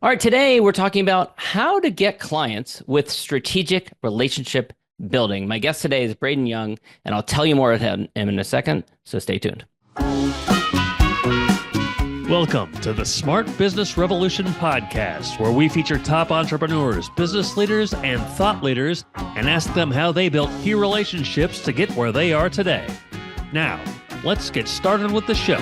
All right, today we're talking about how to get clients with strategic relationship building. My guest today is Braydan Young, and I'll tell you more about him in a second, so stay tuned. Welcome to the Smart Business Revolution podcast, where we feature top entrepreneurs, business leaders, and thought leaders and ask them how they built key relationships to get where they are today. Now, let's get started with the show.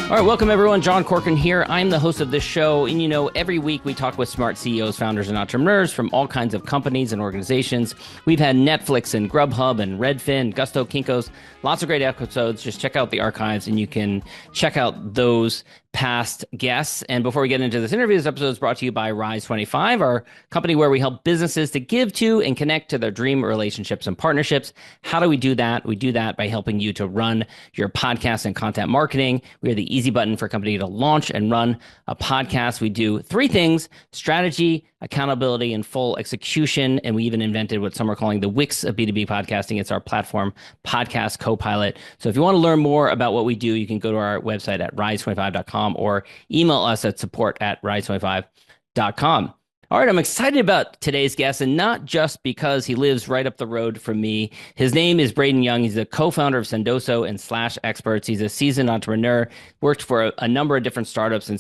All right, welcome everyone. John Corcoran here. I'm the host of this show, and every week we talk with smart CEOs, founders, and entrepreneurs from all kinds of companies and organizations. We've had Netflix and Grubhub and Redfin, Gusto, Kinko's, lots of great episodes. Just check out the archives, and you can check out those past guests. And before we get into this interview, this episode is brought to you by Rise25, our company where we help businesses to give to and connect to their dream relationships and partnerships. How do we do that? We do that by helping you to run your podcast and content marketing. We are the easy button for a company to launch and run a podcast. We do three things: strategy, accountability, and full execution. And we even invented what some are calling the Wix of B2B podcasting. It's our platform, Podcast Copilot. So if you want to learn more about what we do, you can go to our website at rise25.com or email us at support@rise25.com. All right, I'm excited about today's guest, and not just because he lives right up the road from me. His name is Braydan Young. He's the co-founder of Sendoso and SlashExperts. He's a seasoned entrepreneur, worked for a number of different startups and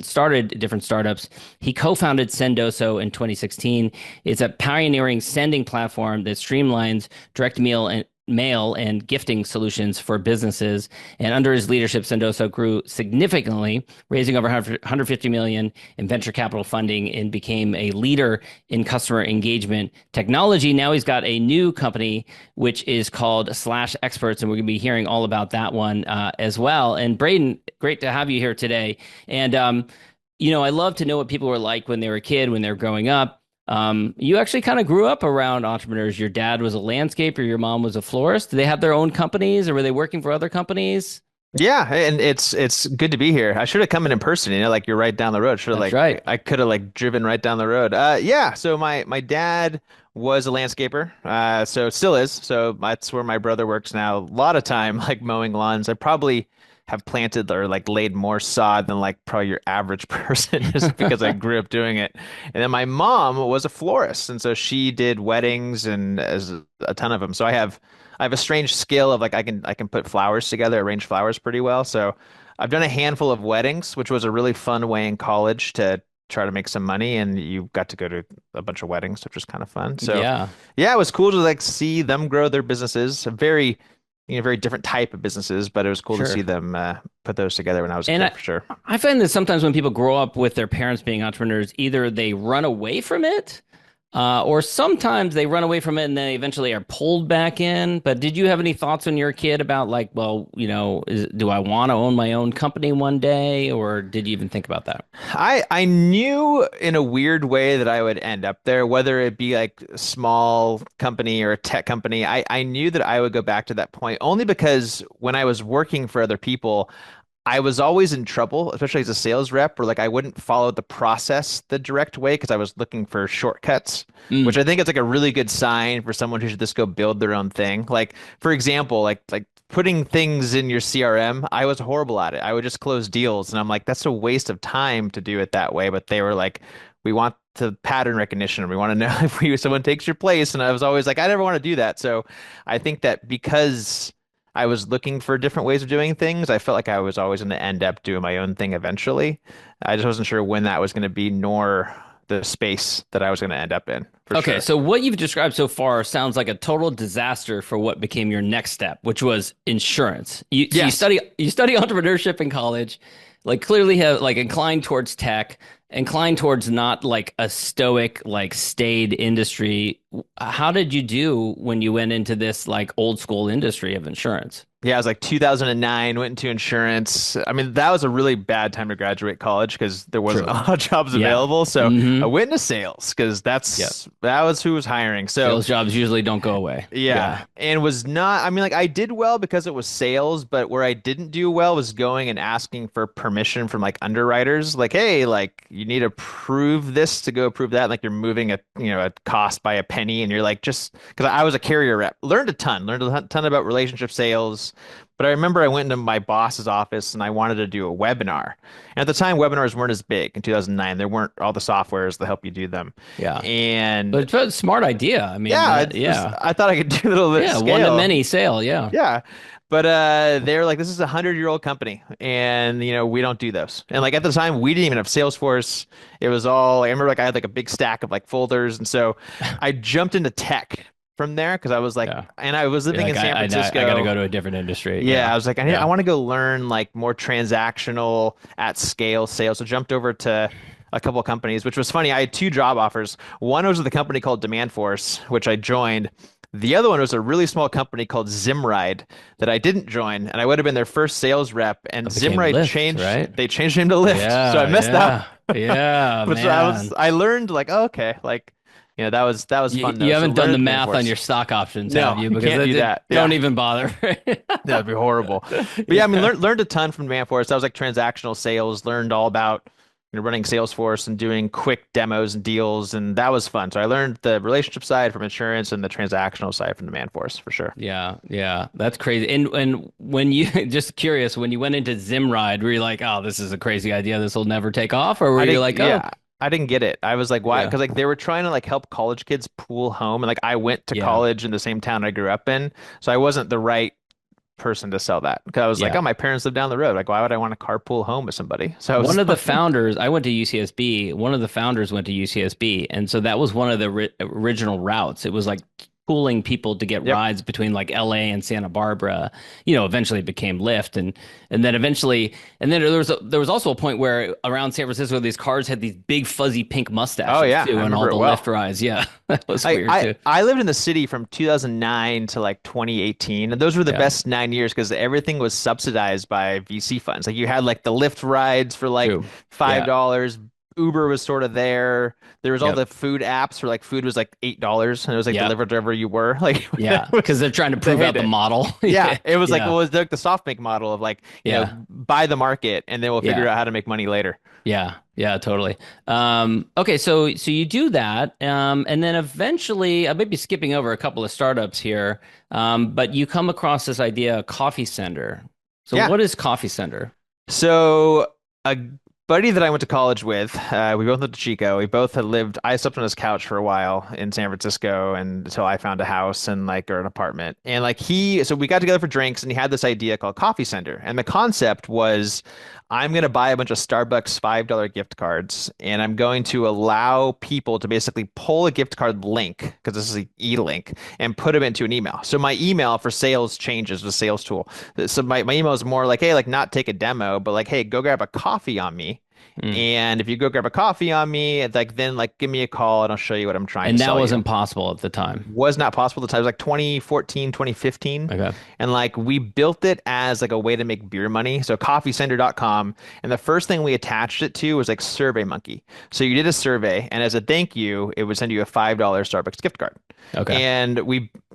started different startups. He co-founded Sendoso in 2016. It's a pioneering sending platform that streamlines direct mail and gifting solutions for businesses. And under his leadership, Sendoso grew significantly, raising over 150 million in venture capital funding, and became a leader in customer engagement technology. Now he's got a new company, which is called SlashExperts, and we're going to be hearing all about that one as well. And Braydan, great to have you here today. And, I love to know what people were like when they were a kid, when they were growing up. You actually kind of grew up around entrepreneurs. Your dad was a landscaper, your mom was a florist. Did they have their own companies, or were they working for other companies? Yeah, and it's good to be here. I should have come in person, like you're right down the road. That's right. I could have driven right down the road. Yeah, so my dad was a landscaper. So it still is. So that's where my brother works now. A lot of time mowing lawns. I probably have planted or laid more sod than probably your average person, just because I grew up doing it. And then my mom was a florist, and so she did weddings and as a ton of them. So I have a strange skill of I can put flowers together, arrange flowers pretty well. So I've done a handful of weddings, which was a really fun way in college to try to make some money, and you got to go to a bunch of weddings, which was kind of fun. So yeah, it was cool to see them grow their businesses. Very different type of businesses, but it was cool to see them put those together when I was a kid, for sure. I find that sometimes when people grow up with their parents being entrepreneurs, either they run away from it, or sometimes they run away from it and they eventually are pulled back in. But did you have any thoughts when you were a kid about do I want to own my own company one day, or did you even think about that? I knew in a weird way that I would end up there, whether it be a small company or a tech company. I knew that I would go back to that point only because when I was working for other people, I was always in trouble, especially as a sales rep, where I wouldn't follow the process the direct way because I was looking for shortcuts, which I think is a really good sign for someone who should just go build their own thing. For example, putting things in your CRM, I was horrible at it. I would just close deals, and I'm that's a waste of time to do it that way. But they were we want the pattern recognition. We want to know if someone takes your place. And I was always I never want to do that. So I think that because I was looking for different ways of doing things, I felt like I was always going to end up doing my own thing eventually. I just wasn't sure when that was going to be, nor the space that I was going to end up in. Okay, sure. So what you've described so far sounds like a total disaster for what became your next step, which was insurance. Yes. So you study entrepreneurship in college, clearly have inclined towards tech, inclined towards not a stoic staid industry. How did you do when you went into this old school industry of insurance? Yeah, it was 2009, went into insurance. I mean, that was a really bad time to graduate college because there wasn't a lot of jobs available. So I went into sales because that was who was hiring. So sales jobs usually don't go away. Yeah. And was not, I did well because it was sales, but where I didn't do well was going and asking for permission from underwriters. Hey, you need to prove this to go approve that. You're moving a cost by a penny, and you're just, because I was a carrier rep, learned a ton about relationship sales, sales. But I remember I went into my boss's office and I wanted to do a webinar. And at the time, webinars weren't as big in 2009. There weren't all the softwares that help you do them. Yeah. But And it's a smart idea. I mean, yeah, yeah. I thought I could do a little bit Yeah. One to scale. many sale. Yeah. Yeah. But they're like, this is a 100-year-old company, and we don't do those. And like at the time, we didn't even have Salesforce. It was all I remember. Like I had like a big stack of like folders, and so I jumped into tech from there because I was like, Yeah. and I was You're living like, in San I got to go Francisco. to a different industry. Yeah, Yeah. I was like, I Yeah. want to go learn like more transactional at scale sales. So jumped over to a couple of companies, which was funny. I had two job offers. One was with a company called Demandforce, which I joined. The other one was a really small company called Zimride that I didn't join, and I would have been their first sales rep. And It became Zimride Lyft, right? changed name to Lyft, so I Yeah. messed up. Yeah. Yeah, But so man. I learned like, oh, okay, like that was fun You though. So haven't done learn the at math on Demandforce. your stock options, have No, you? you Because can't do that. don't Yeah. even bother. That'd be horrible. But yeah, I mean, Yeah. learned a ton from Demandforce. That was like transactional sales. Learned all about running Salesforce and doing quick demos and deals, and that was fun. So I learned the relationship side from insurance and the transactional side from Demandforce for sure. Yeah, yeah, that's crazy. And when you just curious, when you went into Zimride, were you like, "Oh, this is a crazy idea. This will never take off," or were I you didn't, like, "Oh, yeah, I didn't get it. I was like, why? yeah, Because like they were trying to like help college kids pool home, and like I went to yeah, college in the same town I grew up in, so I wasn't the right person to sell that. Because I was like, yeah"? oh, my parents live down the road. Like, why would I want to carpool home with somebody? So I One was of the like, founders, I went to UCSB. One of the founders went to UCSB, and so that was one of the original routes. It was like pooling people to get yep. rides between like LA and Santa Barbara. Eventually it became Lyft, and then eventually, and then there was also a point where around San Francisco, these cars had these big fuzzy pink Oh mustaches yeah, too, I and all remember it the well. Lyft rides. Yeah, that was I, weird I too. I lived in the city from 2009 to like 2018, and those were the Yeah, best 9 years because everything was subsidized by VC funds. Like you had like the Lyft rides for like true. Yeah, $5. Uber was sort of there. There was all yep, the food apps where like food was like $8 and it was like yep. delivered wherever you were. Like Yeah, it because was they're trying to the prove out the heyday. model. Yeah, Yeah, it was like yeah, well, it was like the SoftBank model of like, yeah, buy the market and then we'll figure yeah. out how to make money later. Yeah, yeah, totally. Okay, so you do that, and then eventually, I may be skipping over a couple of startups here, but you come across this idea, Coffee Sender. So Yeah. what is Coffee Sender? So a buddy that I went to college with, we both went to Chico. We both had lived. I slept on his couch for a while in San Francisco, and until I found a house and like or an apartment. And like so we got together for drinks, and he had this idea called Coffee Sender. And the concept was, I'm gonna buy a bunch of Starbucks $5 gift cards, and I'm going to allow people to basically pull a gift card link because this is an e-link and put them into an email. So my email for sales changes the sales tool. So my email is more like, hey, like not take a demo, but like, hey, go grab a coffee on me. Mm. And if you go grab a coffee on me, it's like then like give me a call and I'll show you what I'm trying And to that sell you. wasn't possible at the time. Was not possible at the time. It was like 2014, 2015. Okay. And like we built it as like a way to make beer money. So coffeesender.com. And the first thing we attached it to was like SurveyMonkey. So you did a survey and as a thank you, it would send you a $5 Starbucks gift card. Okay. And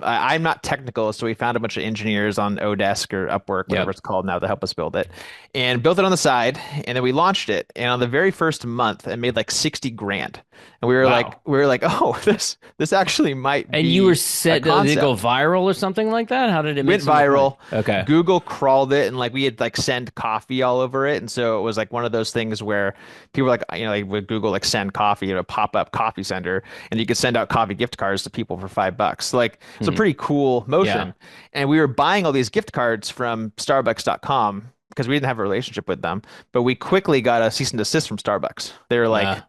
I'm not technical, so we found a bunch of engineers on Odesk or Upwork, whatever Yep. it's called now, to help us build it, and built it on the side. And then we launched it. And on the very first month, it made like 60 grand. And Wow. we were like, oh, this actually might And you were be a set, did it go concept. viral or something like that? How did it make Went so much money? viral. Okay. Google crawled it, and like we had like send coffee all over it, and so it was like one of those things where people were like, like with Google like send coffee, it would pop up coffee sender, and you could send out coffee gift cards to people for $5. Like it's a Hmm. pretty cool Yeah. motion. And we were buying all these gift cards from Starbucks.com because we didn't have a relationship with them, but we quickly got a cease and desist from Starbucks. Uh,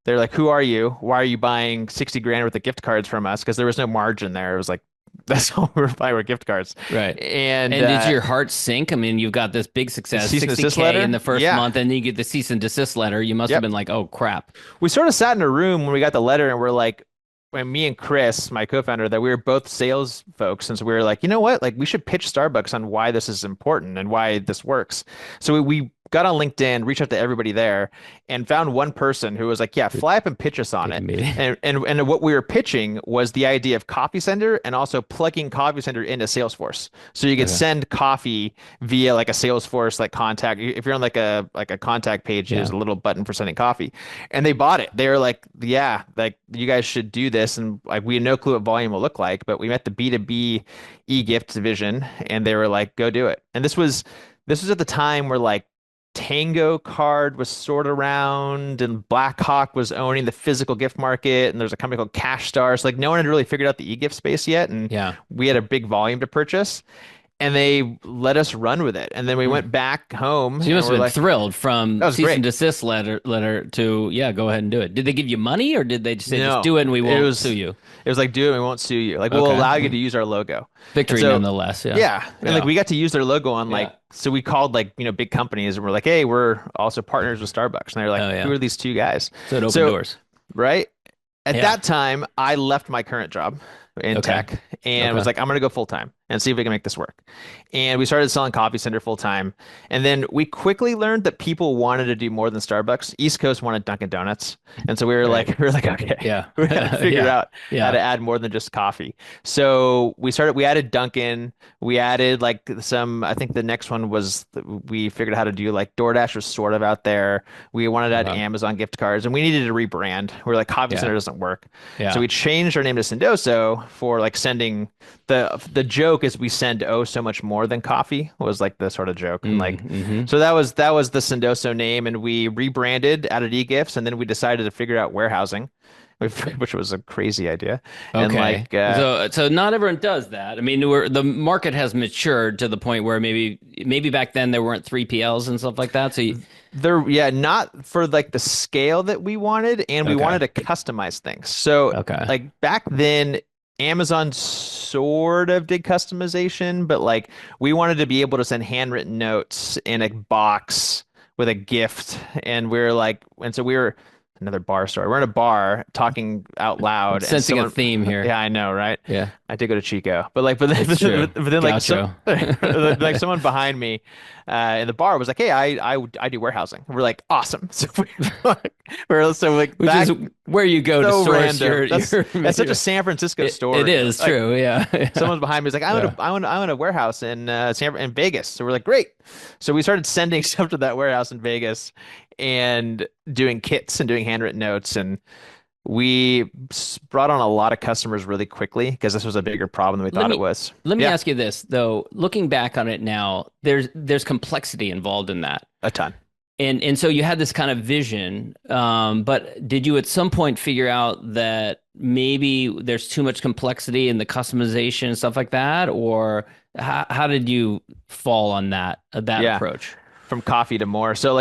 They're like, who are you? Why are you buying 60 grand worth of gift cards from us? Because there was no margin there. It was like, that's all we were buying were gift cards. right. And And did your heart sink? I mean, you've got this big success, cease and desist 60K in letter? the first Yeah. month, and then you get the cease and desist letter. You must have Yep. been like, oh crap. We sort of sat in a room when we got the letter and we're like, when me and Chris, my co-founder, that we were both sales folks. And so we were like, you know what? Like we should pitch Starbucks on why this is important and why this works. So we got on LinkedIn, reached out to everybody there, and found one person who was like, "Yeah, fly up and pitch us on Take a it." meeting. And what we were pitching was the idea of Coffee Sender and also plugging Coffee Sender into Salesforce, so you could Okay. send coffee via like a Salesforce like contact. If you're on like a contact page, there's Yeah. a little button for sending coffee, and they bought it. They were like, "Yeah, like you guys should do this." And like we had no clue what volume will look like, but we met the B2B e-gift division, and they were like, "Go do it." And this was at the time where like Tango Card was sort of around and Blackhawk was owning the physical gift market and there's a company called CashStar. So like no one had really figured out the e-gift space yet and Yeah. we had a big volume to purchase and they let us run with it. And then we Hmm. went back home So you and must we're have been like, thrilled that from was cease and great. desist letter to, yeah, go ahead and do it. Did they give you money or did they just say just No, do it and we it won't sue was you? it was like, dude, we won't sue you. Like we'll Okay. allow you to use our logo. And Victory so nonetheless. Yeah. yeah, and like Yeah. we got to use their logo on Yeah. like so we called like big companies and we're like, hey, we're also partners with Starbucks. And they're like, Oh who yeah. are these two guys? So it opened So doors. right at Yeah. that time, I left my current job in Okay. tech and was Okay. like, I'm gonna go full time and see if we can make this work. And we started selling Coffee Center full time. And then we quickly learned that people wanted to do more than Starbucks. East Coast wanted Dunkin' Donuts. And so we were like, Right. we were like, okay, Yeah. we gotta figure Yeah. out how to Yeah. add more than just coffee. So we added Dunkin', we added like I think the next one was we figured out how to do like DoorDash was sort of out there. We wanted to add Okay. Amazon gift cards and we needed to rebrand. We are like, Coffee Yeah. Center doesn't work. So Yeah. we changed our name to Sendoso for like sending the joke is we send oh so much more than coffee was like the sort of joke. And like Mm-hmm. so that was the Sendoso name and we rebranded, added e-gifts, and then we decided to figure out warehousing, which was a crazy idea. And Okay. like So not everyone does that. I mean, the market has matured to the point where maybe back then there weren't 3PLs and stuff like that. So there, yeah, not for like the scale that we wanted, and we okay. wanted to customize things. So, Okay. like back then, Amazon sort of did customization, but like we wanted to be able to send handwritten notes in a box with a gift, and so we were another bar story. We're in a bar talking out I'm loud, and sensing a someone, theme here. yeah, I know, right? Yeah. I did go to Chico, but like, but then, It's true. but then like so, Gaucho. like someone behind me in the bar was like, "Hey, I do warehousing." We're like, "Awesome!" So we're like Which is back where you go to so source random. That's your that's such a San Francisco it story. is Like true. Yeah. Yeah. someone's behind me was like, Yeah. I own a warehouse in in Vegas." So we're like, "Great!" So we started sending stuff to that warehouse in Vegas and doing kits and doing handwritten notes and brought on a lot of customers really quickly because this was a bigger problem than we Let thought it me was. let me Yeah, ask you this though. Looking back on it now, there's complexity involved in that. a ton. And so you had this kind of vision, but did you at some point figure out that maybe there's too much complexity in the customization and stuff like that, or how did you fall on that Yeah. approach? From coffee to more. So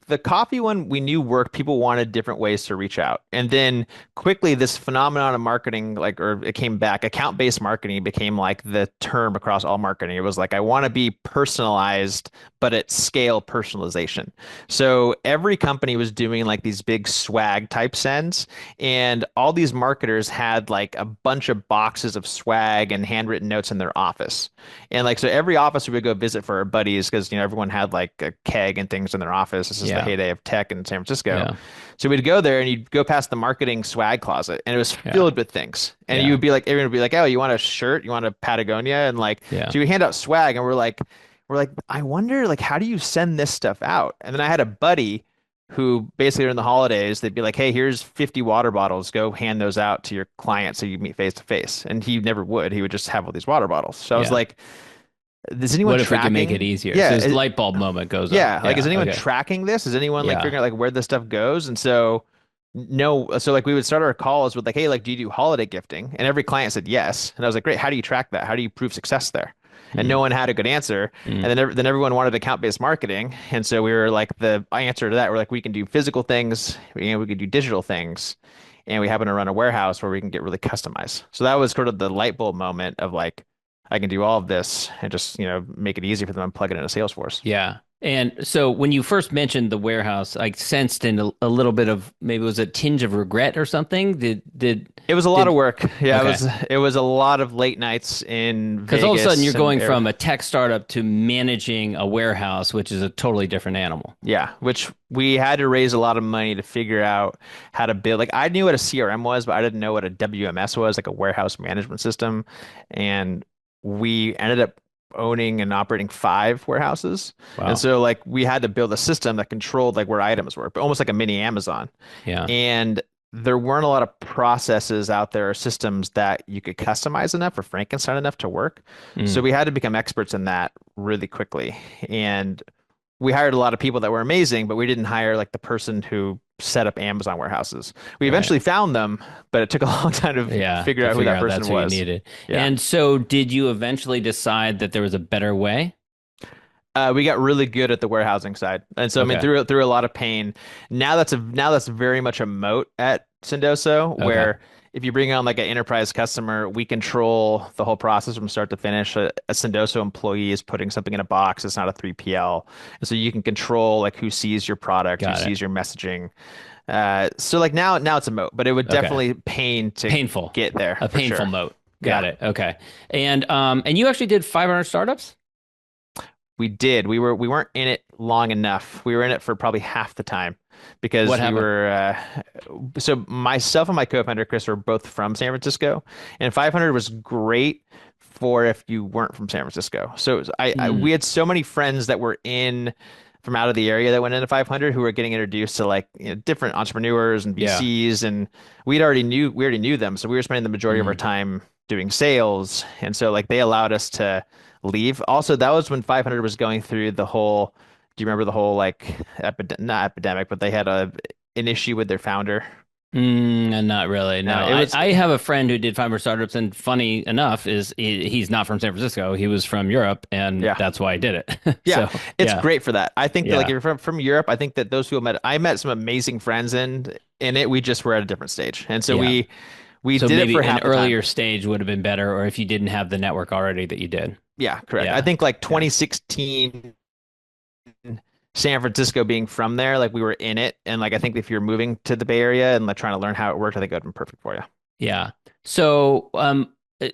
the coffee one we knew worked. People wanted different ways to reach out. And then quickly this phenomenon of marketing, like, or it came back, account-based marketing became like the term across all marketing. It was like, I want to be personalized, but at scale personalization. So every company was doing like these big swag type sends, and all these marketers had like a bunch of boxes of swag and handwritten notes in their office. And like, so every office we would go visit for our buddies because, everyone had like a keg and things in their office. This is the Yeah. heyday of tech in San Francisco. Yeah. So we'd go there and you'd go past the marketing swag closet and it was Yeah. filled with things. And you Yeah. would be like, everyone would be like, oh, you want a shirt? You want a Patagonia? And like, Yeah. so you hand out swag and we're like, I wonder, like, how do you send this stuff out? And then I had a buddy who basically during the holidays, they'd be like, hey, here's 50 water bottles. Go hand those out to your clients so you meet face to face. And he never would. He would just have all these water bottles. So I was Yeah. like, is anyone What if we can make tracking? it easier? So Yeah, this light bulb moment goes off. yeah. Like, is Yeah. anyone Okay. tracking this? Is anyone like Yeah. figuring out like where this stuff goes? And so, no. So like we would start our calls with like, hey, like, do you do holiday gifting? And every client said yes. And I was like, great. How do you track that? How do you prove success there? And no Mm. one had a good answer. And Mm. then everyone wanted account-based marketing. And so we were like the answer to that. We're like, we can do physical things, we can do digital things, and we happen to run a warehouse where we can get really customized. So that was sort of the light bulb moment of like, I can do all of this and just, make it easy for them and plug it into Salesforce. Yeah. And so when you first mentioned the warehouse, I sensed in a little bit of maybe it was a tinge of regret or something. It was a lot of Did work. Yeah, okay. it was a lot of late nights in Because all of a sudden you're Vegas and going from a tech startup to managing a warehouse, which is a totally different animal. yeah, which we had to raise a lot of money to figure out how to build. Like I knew what a CRM was, but I didn't know what a WMS was, like a warehouse management system. And we ended up owning and operating 5 warehouses. And Wow. so like we had to build a system that controlled like where items were, but almost like a mini Amazon. Yeah. And there weren't a lot of processes out there or systems that you could customize enough or Frankenstein enough to work. So Mm, we had to become experts in that really quickly. And we hired a lot of people that were amazing, but we didn't hire like the person who set up Amazon warehouses. We right. eventually found them, but it took a long time to Yeah. figure To out who figure that out person that's who you was. needed. Yeah. And so did you eventually decide that there was a better way? We got really good at the warehousing side, and so I mean Okay. through a lot of pain. Now that's very much a moat at Sendoso, Okay. where if you bring on like an enterprise customer, we control the whole process from start to finish. A Sendoso employee is putting something in a box. It's not a 3PL, and so you can control like who sees your product, who Got it. sees your messaging. So like now it's a moat, but it would Okay. definitely pain to Painful. get there A for painful sure. moat. Got Yeah. it. Okay. And you actually did 500 startups? We did. We weren't in it long enough. We were in it for probably half the time What because we happened? were so myself and my co-founder Chris were both from San Francisco, and 500 was great for if you weren't from San Francisco. So it was, we Mm, had so many friends that were in from out of the area that went into 500 who were getting introduced to like different entrepreneurs and yeah. VCs, and we already knew them, so we were spending the majority of our Mm. time doing sales, and so like they allowed us to leave. Also, that was when 500 was going through the whole. Do you remember the whole like not epidemic, but they had an issue with their founder. Not really. No, No, it was I have a friend who did 500 startups, and funny enough, he's not from San Francisco. He was from Europe, and yeah. that's why I did it. Yeah, So it's yeah, great for that. I think that like if yeah. you're from Europe, I think that those people I met some amazing friends in it. We just were at a different stage. And so Yeah. we So did it maybe for an half the time. earlier stage would have been better, or if you didn't have the network already that you did. Yeah, correct. I Yeah. think like Yeah. 2016 San Francisco being from there, like we were in it. And like I think if you're moving to the Bay Area and like trying to learn how it worked, I think it would have been perfect for you. Yeah. So,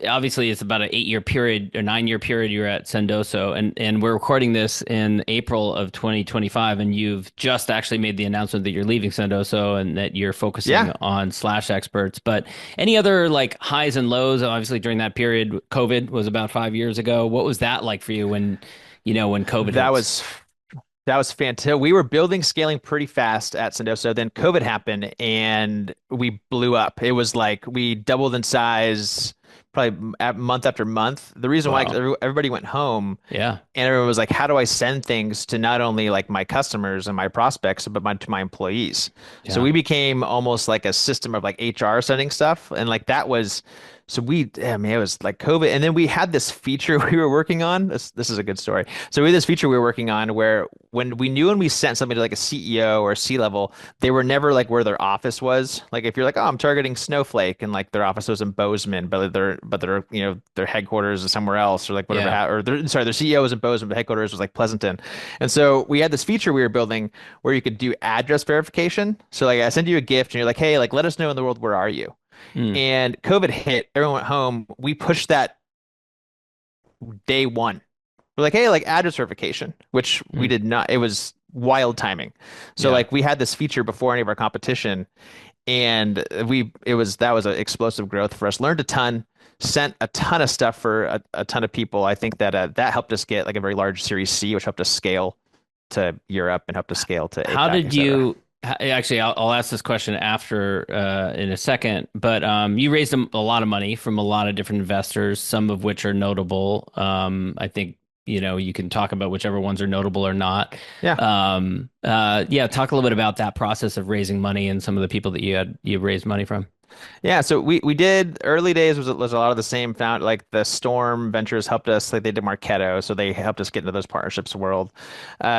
obviously it's about an 8 year period or 9 year period you're at Sendoso, and we're recording this in April of 2025, and you've just actually made the announcement that you're leaving Sendoso and that you're focusing Yeah. on SlashExperts. But any other like highs and lows? Obviously during that period, COVID was about 5 years ago. What was that like for you when COVID That hits? was That was fantastic. We were building, scaling pretty fast at Sendoso. Then COVID happened and we blew up. It was like we doubled in size probably month after month. The reason why, 'cause Wow. everybody went home Yeah. and everyone was like, how do I send things to not only like my customers and my prospects, but to my employees? So Yeah. we became almost like a system of like HR sending stuff. And like that was, so I mean, it was like COVID. And then we had this feature we were working on. This is a good story. So we had this feature we were working on where when we sent something to like a CEO or C level, they were never like where their office was. Like if you're like, oh, I'm targeting Snowflake and like their office was in Bozeman, but their their headquarters is somewhere else or like whatever Yeah. or their CEO was in Bozeman, but headquarters was like Pleasanton. And so we had this feature we were building where you could do address verification. So like I send you a gift and you're like, hey, like let us know in the world where are you? Mm, And COVID hit, everyone went home. We pushed that day one. We're like, hey, like address verification, which we mm. did not. It was wild timing. So Yeah. like we had this feature before any of our competition, and that was an explosive growth for us. Learned a ton, sent a ton of stuff for a ton of people. I think that that helped us get like a very large Series C, which helped us scale to Europe and helped us scale to How APAC, did etc. you actually I'll ask this question after in a second, but you raised a lot of money from a lot of different investors, some of which are notable. I think you can talk about whichever ones are notable or not. Yeah. Yeah, talk a little bit about that process of raising money and some of the people that you raised money from. Yeah, so we did early days was a lot of the same found like the Storm Ventures helped us like they did Marketo, so they helped us get into those partnerships world.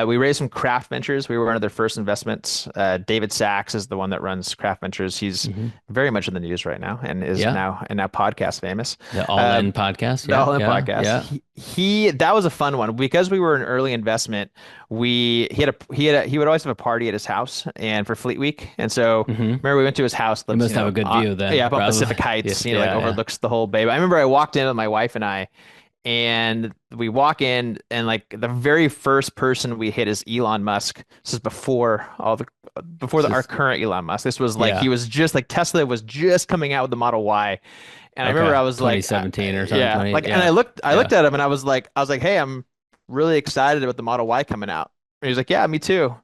We raised some Craft Ventures. We were one of their first investments. David Sachs is the one that runs Craft Ventures. He's Hmm. very much in the news right now and is Yeah. now podcast famous. The All Uh, In podcast. the Yeah. All In Yeah. podcast. Yeah. He that was a fun one because we were an early investment. He would always have a party at his house and for Fleet Week, and so Hmm. remember we went to his house, You lives, must have a good view then, yeah, up on probably. Pacific Yeah. Heights, like Yeah. Yeah. overlooks the whole bay. But I remember I walked in with my wife and I, and we walk in, and like the very first person we hit is Elon Musk. This is before our Just, current Elon Musk. This was like he yeah. was just like Tesla was just coming out with the Model Y, and I remember Okay. I was like, 2017 or something. yeah, 20. like, and Yeah. I Yeah. looked at him, and I was like, hey, I'm really excited about the Model Y coming out. And he was like, yeah, me too.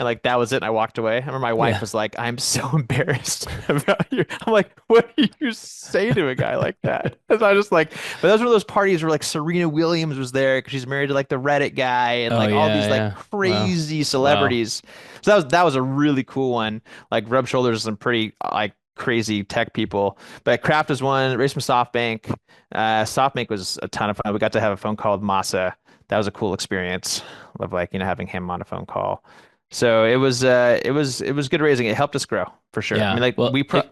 And like that was it. And I walked away. I remember my wife Yeah. was like, "I'm so embarrassed about you." I'm like, "What do you say to a guy like that?" And I was just like, but those were those parties where like Serena Williams was there because she's married to like the Reddit guy and Oh like all yeah. these like Yeah. Wow. crazy Wow. celebrities. So that was a really cool one. Like rub shoulders with some pretty like crazy tech people. But Kraft was one. Race from SoftBank. SoftBank was a ton of fun. We got to have a phone call with Masa. That was a cool experience of like having him on a phone call. So it was good raising. It helped us grow for sure. I mean, Yeah. like Well, for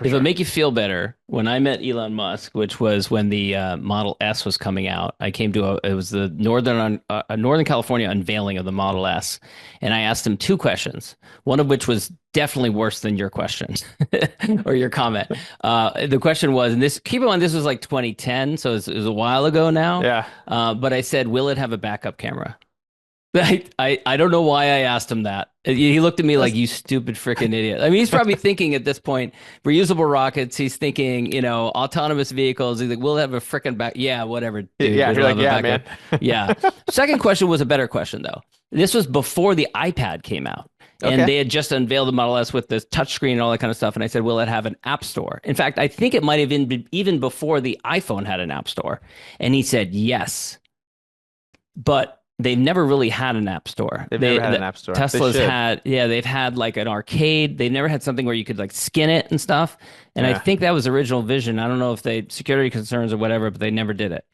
if it sure. make you feel better, when I met Elon Musk, which was when the Model S was coming out, I came to it was the Northern California unveiling of the Model S, and I asked him two questions. One of which was definitely worse than your question or your comment. The question was, and this keep in mind this was like 2010, so it was a while ago now. Yeah. But I said, will it have a backup camera? I don't know why I asked him that. He looked at me like, That's, you stupid freaking idiot. I mean, he's probably thinking at this point, reusable rockets. He's thinking, autonomous vehicles. He's like, we'll have a freaking back. Yeah, whatever, dude. yeah. You're It'll like, have a yeah, man. backup. Yeah. Second question was a better question, though. This was before the iPad came out. And Okay. they had just unveiled the Model S with this touchscreen and all that kind of stuff. And I said, will it have an app store? In fact, I think it might have been even before the iPhone had an app store. And he said, yes. But they've never really had an app store. They've never had an app store. They Tesla's should. had, yeah, they've had like an arcade. They've never had something where you could like skin it and stuff. And I Yeah. think that was the original vision. I don't know if they security concerns or whatever, but they never did it.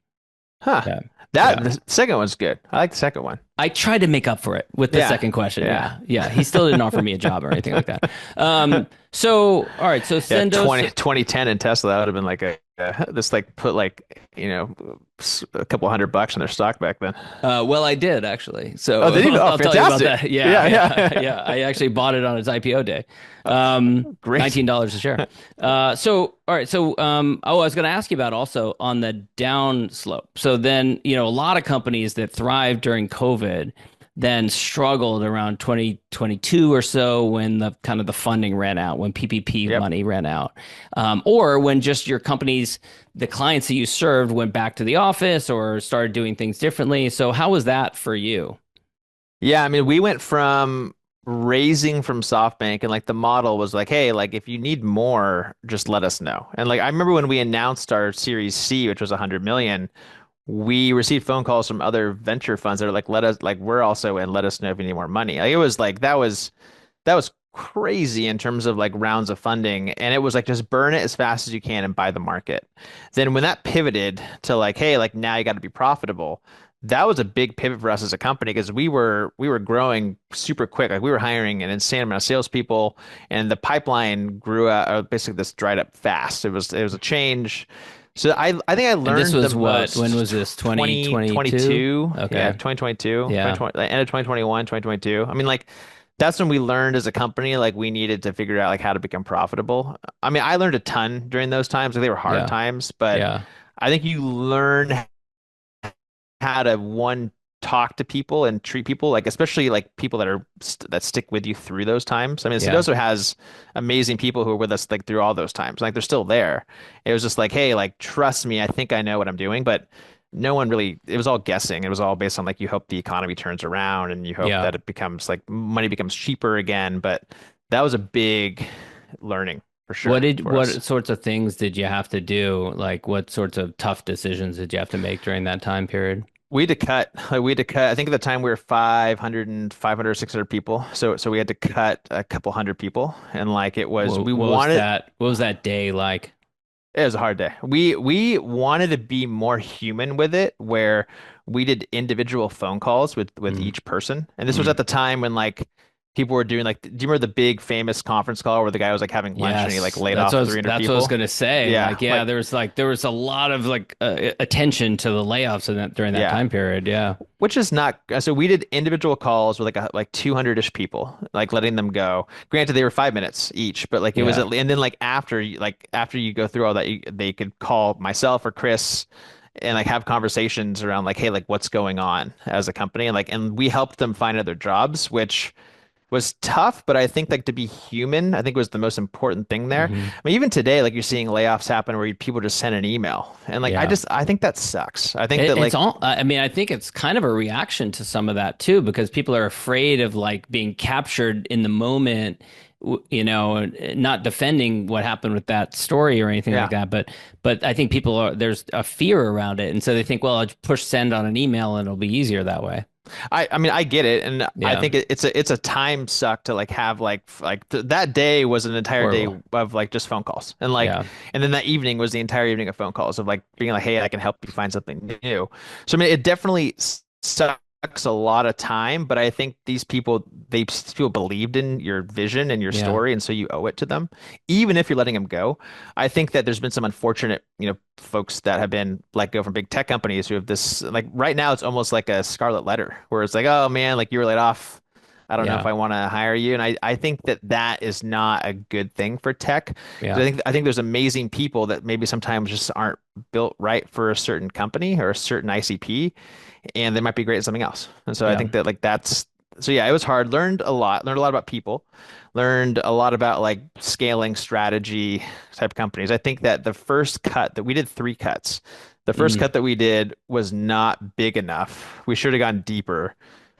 Huh. Yeah. That Yeah. the second one's good. I like the second one. I tried to make up for it with the Yeah. second question. Yeah. Yeah. Yeah. He still didn't offer me a job or anything like that. All right. So Yeah. Sendoso, 2010 in Tesla, that would have been like this like put like, a couple $100 on their stock back then. well, I did actually. So Oh, did you? Oh, I'll tell you about fantastic. that. Yeah, Yeah. yeah, Yeah. yeah. I actually bought it on its IPO day. Great. $19 a share. All right. I was going to ask you about also on the down slope. So then, a lot of companies that thrived during COVID then struggled around 2022 or so when the kind of the funding ran out, when PPP Yep. money ran out, or when just your companies, the clients that you served went back to the office or started doing things differently. So how was that for you? Yeah, I mean, we went from raising from SoftBank and like the model was like, hey, like if you need more, just let us know. And like I remember when we announced our Series C, which was 100 million, we received phone calls from other venture funds that are like, let us like we're also in, let us know if you need more money. Like it was like that was crazy in terms of like rounds of funding. And it was like just burn it as fast as you can and buy the market. Then when that pivoted to like, hey, like now you got to be profitable, that was a big pivot for us as a company because we were growing super quick. Like we were hiring an insane amount of salespeople, and the pipeline grew out. Basically, this dried up fast. It was a change. So I think I And this learned the was what? When most was this? 2022? 2022. Yeah, Okay. 2022, Yeah. 2020, end of 2021, 2022. I mean, like that's when we learned as a company, like we needed to figure out like how to become profitable. I mean, I learned a ton during those times. Like, they were hard Yeah. times, but Yeah. I think you learn how to one talk to people and treat people like especially like people that stick with you through those times. I mean, Yeah. Sendoso has amazing people who are with us like through all those times. Like they're still there. It was just like, hey, like trust me, I think I know what I'm doing, but no one really, it was all guessing. It was all based on like you hope the economy turns around and you hope Yeah. that it becomes like money becomes cheaper again, but that was a big learning for sure for What us. sorts of things did you have to do? Like what sorts of tough decisions did you have to make during that time period? We had to cut. Like, we had to cut. I think at the time we were 500, 600 people. So we had to cut a couple hundred people, and like it was, we What was wanted. that? What was that day like? It was a hard day. We wanted to be more human with it, where we did individual phone calls with Mm, each person. And this was mm. at the time when like people were doing like, do you remember the big famous conference call where the guy was like having lunch and he like Yes, laid off 300 that's what I was people? gonna say. Yeah, Like, yeah, like there was a lot of like attention to the layoffs in that during that yeah. time period. Yeah, Which is not, so we did individual calls with like 200-ish people, like letting them go. Granted, they were 5 minutes each, but like it was yeah, and then like after you go through all that, they could call myself or Chris and like have conversations around like, hey, like what's going on as a company, and like and we helped them find other jobs, which was tough, but I think like to be human, I think was the most important thing there. hmm I mean, even today, like you're seeing layoffs happen where people just send an email, and like yeah. I think that sucks. I think It, that it's like all. I mean, I think it's kind of a reaction to some of that too, because people are afraid of like being captured in the moment, not defending what happened with that story or anything like yeah. that. But I think there's a fear around it, and so they think, well, I'll just push send on an email and it'll be easier that way. I mean I get it, and I Yeah, think it's a time suck to like have that day was an entire day horrible. of like just phone calls, and like Yeah, and then that evening was the entire evening of phone calls of like being like, hey, I can help you find something new. So I mean it definitely sucks a lot of time, but I think these people, they still believed in your vision and your yeah, story, and so you owe it to them, even if you're letting them go. I think that there's been some unfortunate, folks that have been let go from big tech companies who have this, like right now, it's almost like a scarlet letter where it's like, oh man, like you were laid off. I don't know if yeah, I want to hire you. And I think that that is not a good thing for tech. 'Cause yeah, I think there's amazing people that maybe sometimes just aren't built right for a certain company or a certain ICP, and they might be great at something else. And so I yeah. think that like that's so yeah, it was hard. Learned a lot about people, learned a lot about like scaling strategy type companies. I think that the first cut that we did, three cuts. The first Mm, cut that we did was not big enough. We should have gone deeper,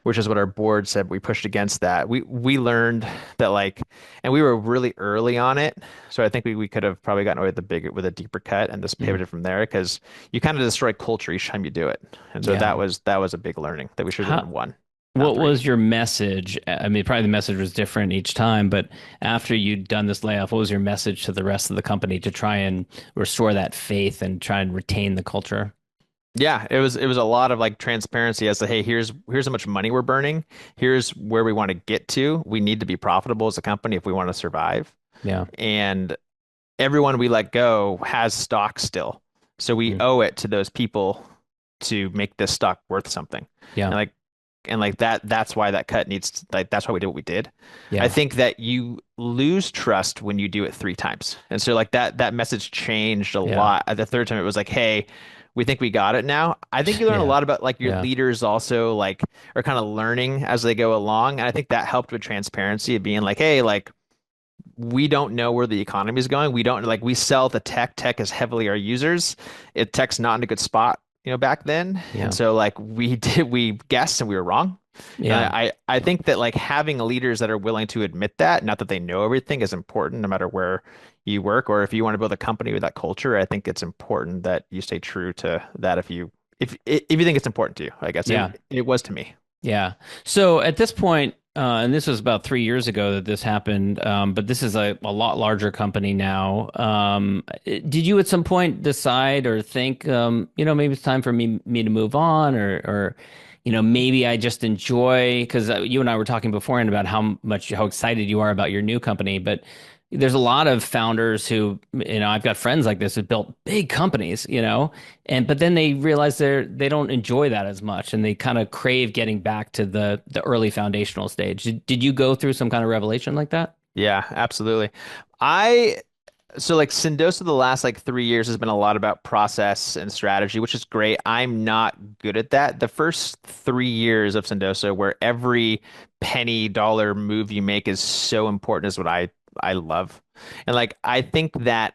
which is what our board said. We pushed against that. We learned that like, and we were really early on it. So I think we could have probably gotten away with with a deeper cut and just mm. pivoted from there, because you kind of destroy culture each time you do it. And so Yeah. that was a big learning that we should have How, done one, not what three. was your message? I mean, probably the message was different each time, but after you'd done this layoff, what was your message to the rest of the company to try and restore that faith and try and retain the culture? Yeah, it was a lot of like transparency as to, hey, here's how much money we're burning. Here's where we want to get to. We need to be profitable as a company if we want to survive. Yeah. And everyone we let go has stock still. So we Mm. owe it to those people to make this stock worth something. And Yeah. like that's why that cut needs, like that's why we did what we did. I Yeah. think that you lose trust when you do it three times. And so like that message changed a Yeah. lot. At the third time it was like, hey, we think we got it now. I think you learn a Yeah. lot about like your Yeah. leaders also like are kind of learning as they go along. And I think that helped with transparency of being like, hey, like we don't know where the economy is going. We don't like, we sell the tech. Tech is heavily our users. Tech's not in a good spot, back then. And Yeah. so like we guessed and we were wrong. And Yeah. I think that like having leaders that are willing to admit that, not that they know everything, is important no matter where you work, or if you want to build a company with that culture. I think it's important that you stay true to that if you think it's important to you. I guess Yeah. it was to me. Yeah. So at this point, and this was about 3 years ago that this happened, but this is a lot larger company now. Did you at some point decide or think, maybe it's time for me to move on, or maybe I just enjoy, because you and I were talking beforehand about how excited you are about your new company, but there's a lot of founders who, I've got friends like this who built big companies, but then they realize they don't enjoy that as much, and they kind of crave getting back to the early foundational stage. Did you go through some kind of revelation like that? Yeah, absolutely. I So like Sendoso the last like 3 years has been a lot about process and strategy, which is great. I'm not good at that. The first 3 years of Sendoso, where every penny dollar move you make is so important, is what I love. And like I think that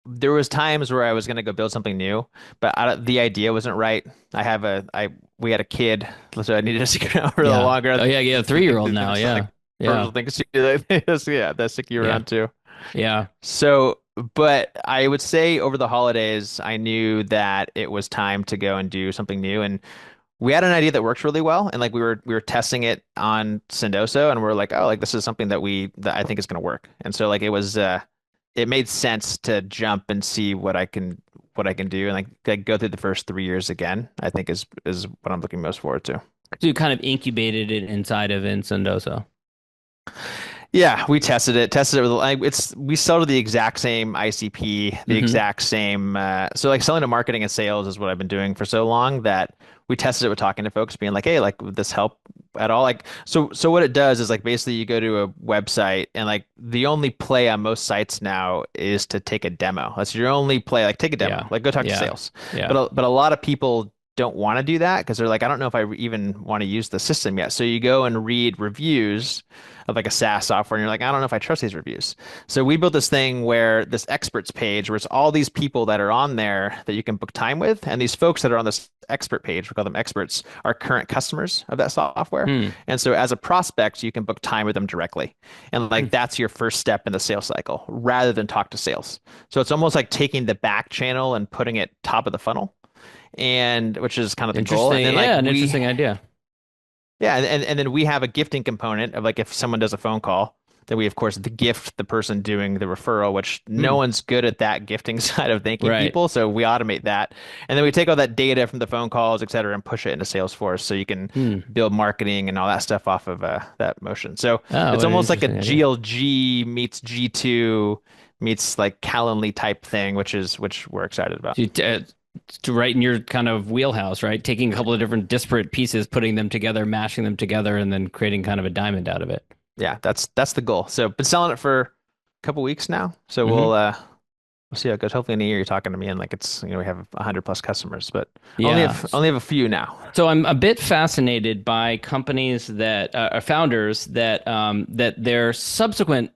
there was times where I was gonna go build something new, but the idea wasn't right. We had a kid, so I needed to stick around for a little Yeah. longer. Oh yeah, yeah, 3-year-old now. There's like Yeah. personal Yeah. things, yeah, that stick you Yeah. around too. Yeah. So but I would say over the holidays, I knew that it was time to go and do something new. And we had an idea that works really well, and like we were testing it on Sendoso, and we're like, oh, like this is something that I think is going to work. And so like it made sense to jump and see what I can do, and like go through the first 3 years again. I think is what I'm looking most forward to. So you kind of incubated it inside of Sendoso. Yeah, we tested it with like we sell to the exact same ICP, the Hmm. exact same so like selling to marketing and sales is what I've been doing for so long that we tested it with talking to folks being like, "Hey, like would this help at all?" Like so what it does is like basically you go to a website and like the only play on most sites now is to take a demo. That's your only play, like take a demo, Yeah. like go talk to Yeah. sales. Yeah. But a lot of people don't want to do that because they're like, I don't know if I even want to use the system yet. So you go and read reviews of like a SaaS software, and you're like, I don't know if I trust these reviews. So we built this thing where this experts page, where it's all these people that are on there that you can book time with, and these folks that are on this expert page, we call them experts, are current customers of that software. Hmm. And so as a prospect, you can book time with them directly. And Hmm. like that's your first step in the sales cycle rather than talk to sales. So it's almost like taking the back channel and putting it top of the funnel, and which is kind of the goal. And Interesting. then like Yeah, an interesting idea. yeah, and then we have a gifting component of like if someone does a phone call, then we of course the gift the person doing the referral, which no Hmm. one's good at that gifting side of thanking Right. people, so we automate that. And then we take all that data from the phone calls, et cetera, and push it into Salesforce so you can Hmm. build marketing and all that stuff off of that motion. So Oh, it's what an almost like a interesting idea. GLG meets G2 meets like Calendly type thing, which we're excited about. To right in your kind of wheelhouse, right? Taking a couple of different disparate pieces, putting them together, mashing them together, and then creating kind of a diamond out of it. Yeah, that's the goal. So been selling it for a couple weeks now. So Hmm. we'll see how it goes. Hopefully in a year you're talking to me and like it's we have 100 plus customers, but only Yeah. have only have a few now. So I'm a bit fascinated by companies that are founders that their subsequent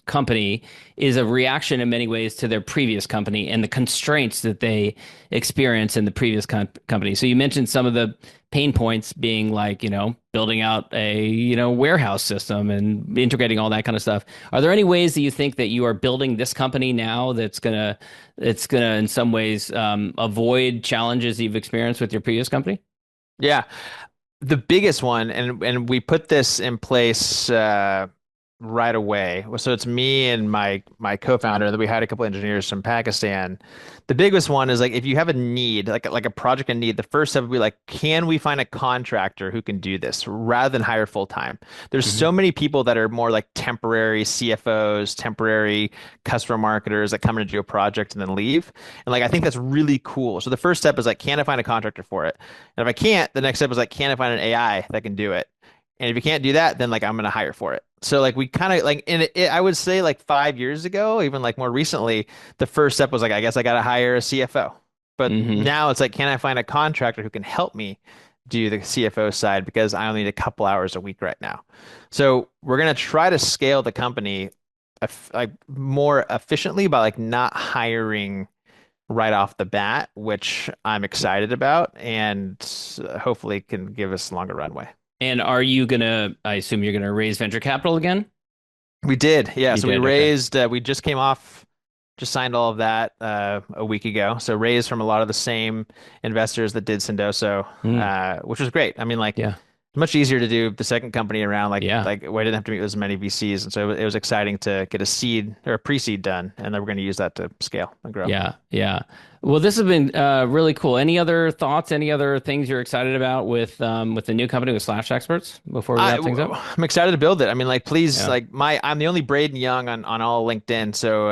company is a reaction in many ways to their previous company and the constraints that they experience in the previous company. So you mentioned some of the pain points being like, building out a, warehouse system and integrating all that kind of stuff. Are there any ways that you think that you are building this company now that's gonna in some ways avoid challenges you've experienced with your previous company? Yeah, the biggest one, and we put this in place right away. So it's me and my co-founder. That we had a couple engineers from Pakistan. The biggest one is like if you have a need, like a project in need, the first step would be like, can we find a contractor who can do this rather than hire full time? There's Hmm. so many people that are more like temporary CFOs, temporary customer marketers that come in to do a project and then leave. And like I think that's really cool. So the first step is like, can I find a contractor for it? And if I can't, the next step is like, can I find an AI that can do it? And if you can't do that, then like I'm gonna hire for it. So like we kind of like I would say like 5 years ago, even like more recently, the first step was like I guess I gotta hire a CFO. But Hmm. now it's like, can I find a contractor who can help me do the CFO side because I only need a couple hours a week right now. So we're gonna try to scale the company like more efficiently by like not hiring right off the bat, which I'm excited about and hopefully can give us longer runway. And I assume you're gonna raise venture capital again? We did, yeah. You So we did, okay. raised, we just came off, just signed all of that a week ago. So raised from a lot of the same investors that did Sendoso, Mm, which was great. I mean, like yeah. much easier to do the second company around, Yeah. like where I didn't have to meet with as many VCs, and so it was exciting to get a seed or a pre-seed done, and then we're going to use that to scale and grow. Yeah. Yeah. Well, this has been really cool. Any other thoughts, any other things you're excited about with the new company with Slash Experts before we wrap things up? I'm excited to build it. I mean, like, please, Yeah. like, I'm the only Brayden Young on all LinkedIn, so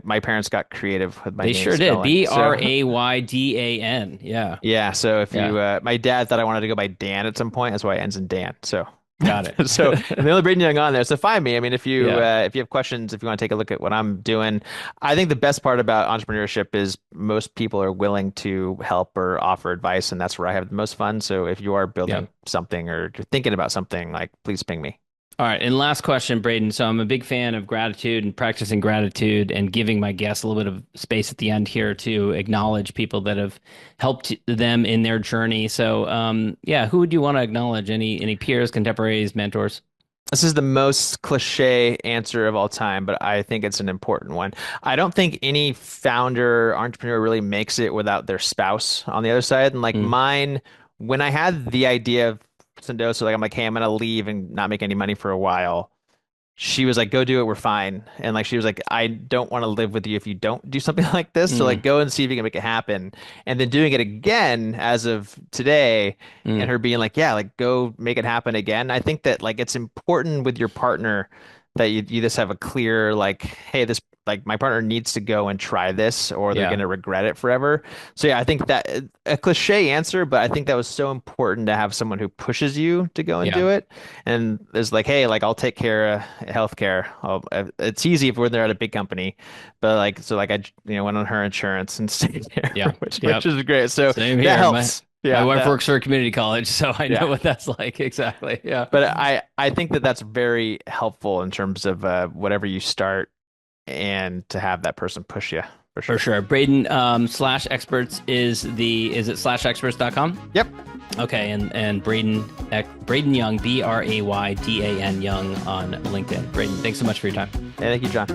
my parents got creative with my They name sure did. spelling. So Braydan. Yeah. yeah, so if Yeah. you, my dad thought I wanted to go by Dan at some point. That's why it ends in Dan. So, Got so I'm it. the only Braden Young on there. So find me. I mean, Yeah. if you have questions, if you want to take a look at what I'm doing, I think the best part about entrepreneurship is most people are willing to help or offer advice, and that's where I have the most fun. So if you are Yeah. building something or you're thinking about something, like please ping me. All right, and last question, Braden. So I'm a big fan of gratitude and practicing gratitude and giving my guests a little bit of space at the end here to acknowledge people that have helped them in their journey. So, yeah, who would you want to acknowledge? Any peers, contemporaries, mentors? This is the most cliche answer of all time, but I think it's an important one. I don't think any founder, entrepreneur really makes it without their spouse on the other side. And like Mm, mine, when I had the idea of Sendoso, like I'm like, hey, I'm gonna leave and not make any money for a while. She was like, go do it, we're fine. And like she was like, I don't want to live with you if you don't do something like this. So like mm, go and see if you can make it happen. And then doing it again as of today and mm. her being like, yeah, like go make it happen again. I think that like it's important with your partner that you just have a clear like, hey, this like my partner needs to go and try this or they're Yeah, gonna regret it forever. So yeah, I think that a cliche answer, but I think that was so important to have someone who pushes you to go and yeah, do it and is like, hey, like I'll take care of healthcare. It's easy if we're there at a big company, but like, so like I, went on her insurance and stayed there, yeah, which yep. is great. So Same that here. My helps. my Yeah, wife that, works for a community college, so I know yeah. what that's like. Exactly. Yeah. But I think that that's very helpful in terms of whatever you start and to have that person push you for For sure. sure. Brayden, SlashExperts is it slashexperts.com? Yep. Okay, and Braydan Young, Braydan Young on LinkedIn. Brayden, thanks so much for your time. Hey, thank you, John.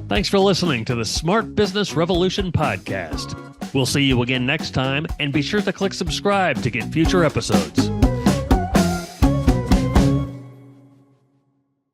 Thanks for listening to the Smart Business Revolution podcast. We'll see you again next time, and be sure to click subscribe to get future episodes.